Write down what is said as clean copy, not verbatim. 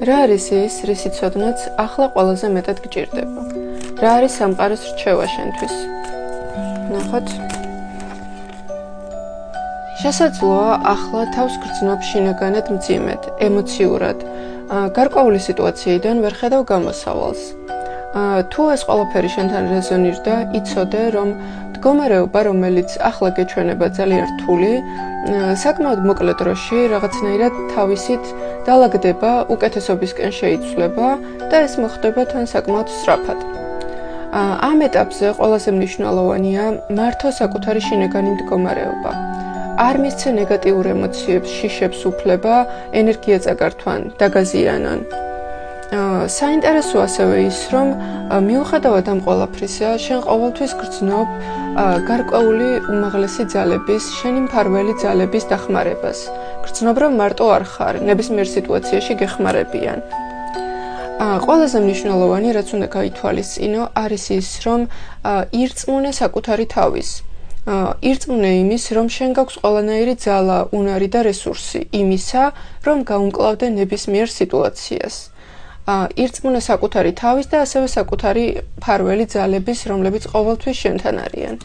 რა არის ის, რის იცოდნაც ახლა ყველაზე მეტად გჭირდება? რა არის სამყაროს რჩევა შენთვის? ნახოთ. შესაძლოა ახლა თავს გრძნობ შინაგანად მძიმედ, ემოციურად, გარკვეული სიტუაციიდან ვერ ხედავ გამოსავალს. თუ ეს ყველაფერი შენთან რეზონირდა, იცოდე, რომ მდგომარეობა, რომელიც ახლა გეჩვენება ძალიან რთული, საკმაოდ მოკლე დროში რაღაცნაირად თავისით დალაგდება, უკეთესობისკენ შეიცვლება და ეს მოხდება თან საკმაოდ სწრაფად. ამ ეტაპზე ყველაზე მნიშვნელოვანია მართო საკუთარი შინაგანი მდგომარეობა. არ მისცე ნეგატიურ ემოციებს, შიშებს უფლება, ენერგია წაგართვან, დაგაზიანონ. საინტერესო ასევე ის, რომ მიუხედავად ამ ყველაფრისა, შენ ყოველთვის გრძნობ გარკვეული უმაღლესი ძალების, შენი მფარველი ძალების დახმარებას. გრძნობ, რომ მარტო არ ხარ, ნებისმიერ სიტუაციაში გეხმარებიან. ყველაზე მნიშვნელოვანი, რაც უნდა გაითვალისწინო, არის ის, რომ ირწმუნე საკუთარი თავის. ირწმუნე იმის, რომ შენ გაქვს ყველანაირი ძალა, უნარი და რესურსი იმისა, რომ გაუმკლავდე ნებისმიერ სიტუაციას. ირწმუნე საკუთარი თავის და ასევე საკუთარი მფარველი ძალების, რომლებიც ყოველთვის შენთან არიან.